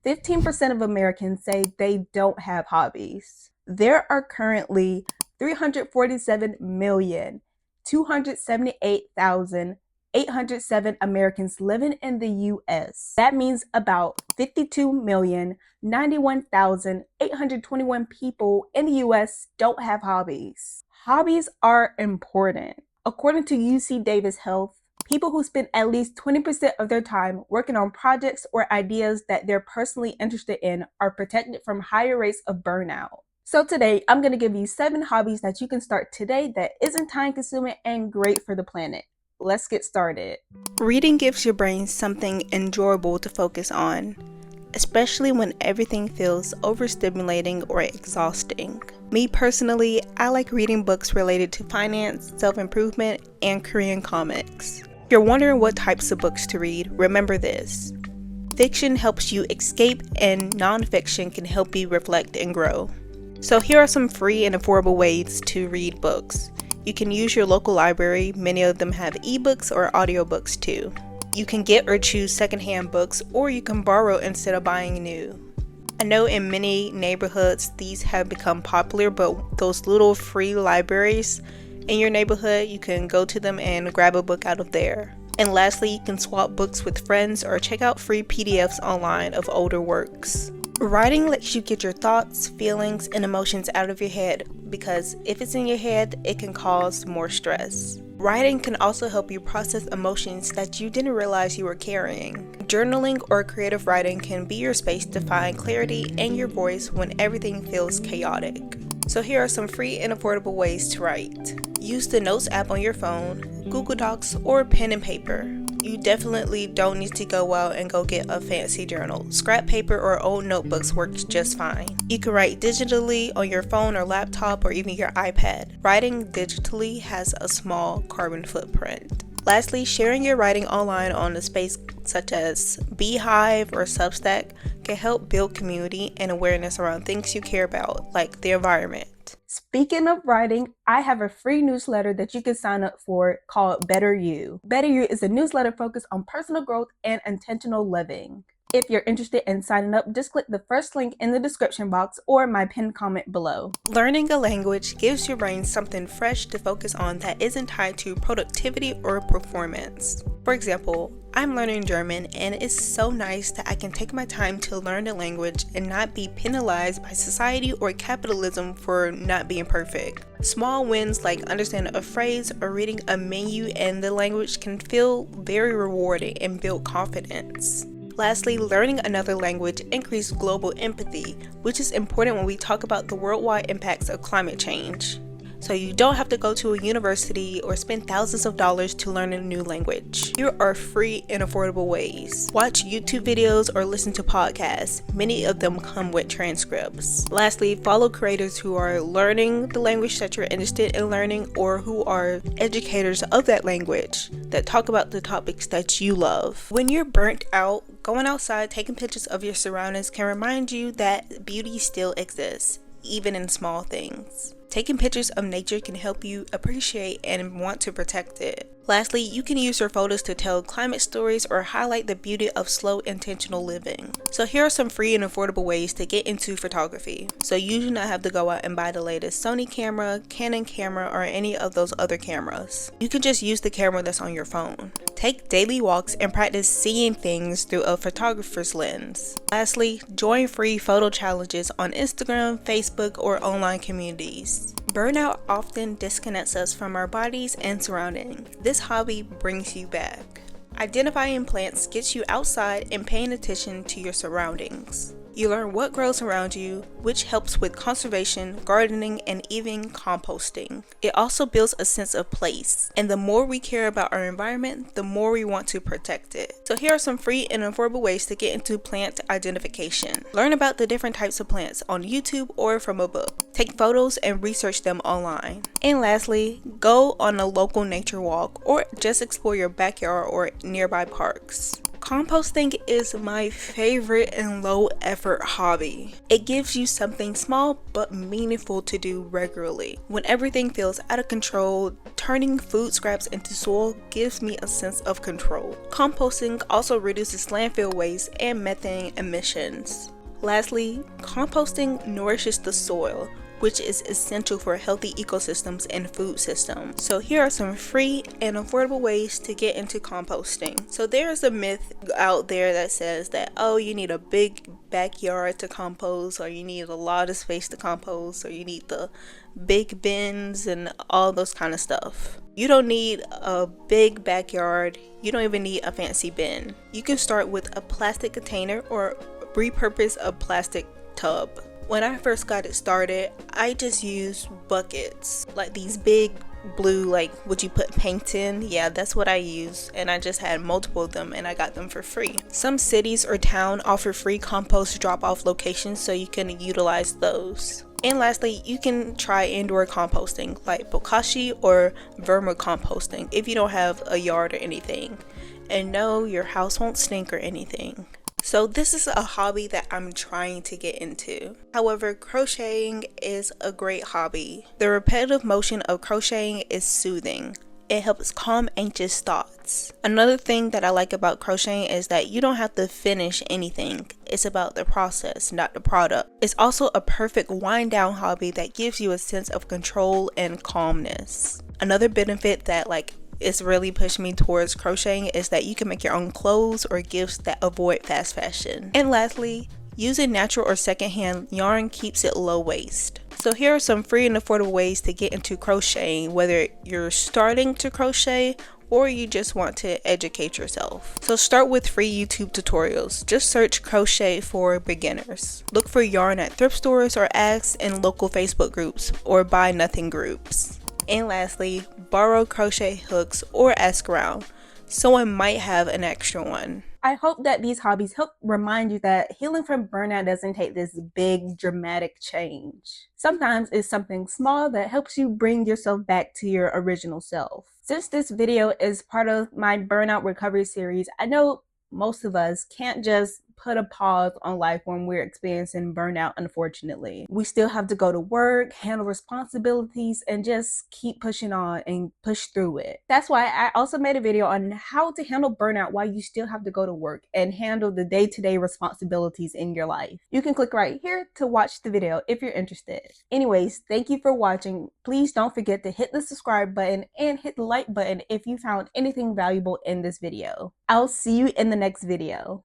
15% of Americans say they don't have hobbies. There are currently 347,278,807 Americans living in the US. That means about 52,091,821 people in the US don't have hobbies. Hobbies are important. According to UC Davis Health, people who spend at least 20% of their time working on projects or ideas that they're personally interested in are protected from higher rates of burnout. So today, I'm going to give you 7 hobbies that you can start today that isn't time consuming and great for the planet. Let's get started. Reading gives your brain something enjoyable to focus on, especially when everything feels overstimulating or exhausting. Me personally, I like reading books related to finance, self-improvement, and Korean comics. If you're wondering what types of books to read, remember this. Fiction helps you escape and nonfiction can help you reflect and grow. So here are some free and affordable ways to read books. You can use your local library, many of them have ebooks or audiobooks too. You can get or choose secondhand books, or you can borrow instead of buying new. I know in many neighborhoods these have become popular, but those little free libraries in your neighborhood, you can go to them and grab a book out of there. And lastly, you can swap books with friends or check out free PDFs online of older works. Writing lets you get your thoughts, feelings, and emotions out of your head, because if it's in your head, it can cause more stress. Writing can also help you process emotions that you didn't realize you were carrying. Journaling or creative writing can be your space to find clarity in your voice when everything feels chaotic. So here are some free and affordable ways to write. Use the Notes app on your phone, Google Docs, or pen and paper. You definitely don't need to go out and go get a fancy journal. Scrap paper or old notebooks works just fine. You can write digitally on your phone or laptop or even your iPad. Writing digitally has a small carbon footprint. Lastly, sharing your writing online on a space such as Beehive or Substack can help build community and awareness around things you care about, like the environment. Speaking of writing, I have a free newsletter that you can sign up for called Better You. Better You is a newsletter focused on personal growth and intentional living. If you're interested in signing up, just click the first link in the description box or my pinned comment below. Learning a language gives your brain something fresh to focus on that isn't tied to productivity or performance. For example, I'm learning German, and it's so nice that I can take my time to learn the language and not be penalized by society or capitalism for not being perfect. Small wins like understanding a phrase or reading a menu in the language can feel very rewarding and build confidence. Lastly, learning another language increases global empathy, which is important when we talk about the worldwide impacts of climate change. So you don't have to go to a university or spend thousands of dollars to learn a new language. Here are free and affordable ways. Watch YouTube videos or listen to podcasts. Many of them come with transcripts. Lastly, follow creators who are learning the language that you're interested in learning, or who are educators of that language that talk about the topics that you love. When you're burnt out, going outside, taking pictures of your surroundings can remind you that beauty still exists, even in small things. Taking pictures of nature can help you appreciate and want to protect it. Lastly, you can use your photos to tell climate stories or highlight the beauty of slow, intentional living. So here are some free and affordable ways to get into photography. So you do not have to go out and buy the latest Sony camera, Canon camera, or any of those other cameras. You can just use the camera that's on your phone. Take daily walks and practice seeing things through a photographer's lens. Lastly, join free photo challenges on Instagram, Facebook, or online communities. Burnout often disconnects us from our bodies and surroundings. This hobby brings you back. Identifying plants gets you outside and paying attention to your surroundings. You learn what grows around you, which helps with conservation, gardening, and even composting. It also builds a sense of place, and the more we care about our environment, the more we want to protect it. So here are some free and affordable ways to get into plant identification. Learn about the different types of plants on YouTube or from a book. Take photos and research them online. And lastly, go on a local nature walk or just explore your backyard or nearby parks. Composting is my favorite and low effort hobby. It gives you something small but meaningful to do regularly. When everything feels out of control, turning food scraps into soil gives me a sense of control. Composting also reduces landfill waste and methane emissions. Lastly, composting nourishes the soil, which is essential for healthy ecosystems and food systems. So here are some free and affordable ways to get into composting. So there's a myth out there that says that, oh, you need a big backyard to compost, or you need a lot of space to compost, or you need the big bins and all those kind of stuff. You don't need a big backyard. You don't even need a fancy bin. You can start with a plastic container or repurpose a plastic tub. When I first got it started, I just used buckets, like these big blue, like what you put paint in. Yeah, that's what I use, and I just had multiple of them and I got them for free. Some cities or town offer free compost drop-off locations, so you can utilize those. And lastly, you can try indoor composting like bokashi or vermicomposting if you don't have a yard or anything. And no, your house won't stink or anything. So this is a hobby that I'm trying to get into. However, crocheting is a great hobby. The repetitive motion of crocheting is soothing. It helps calm anxious thoughts. Another thing that I like about crocheting is that you don't have to finish anything. It's about the process, not the product. It's also a perfect wind down hobby that gives you a sense of control and calmness. Another benefit that it's really pushed me towards crocheting is that you can make your own clothes or gifts that avoid fast fashion. And lastly, using natural or secondhand yarn keeps it low waste. So here are some free and affordable ways to get into crocheting, whether you're starting to crochet or you just want to educate yourself. So start with free YouTube tutorials. Just search crochet for beginners. Look for yarn at thrift stores or ask in local Facebook groups or buy nothing groups. And lastly, borrow crochet hooks or ask around. Someone might have an extra one. I hope that these hobbies help remind you that healing from burnout doesn't take this big dramatic change. Sometimes it's something small that helps you bring yourself back to your original self. Since this video is part of my burnout recovery series, I know most of us can't just put a pause on life when we're experiencing burnout, unfortunately. We still have to go to work, handle responsibilities, and just keep pushing on and push through it. That's why I also made a video on how to handle burnout while you still have to go to work and handle the day-to-day responsibilities in your life. You can click right here to watch the video if you're interested. Anyways, thank you for watching. Please don't forget to hit the subscribe button and hit the like button if you found anything valuable in this video. I'll see you in the next video.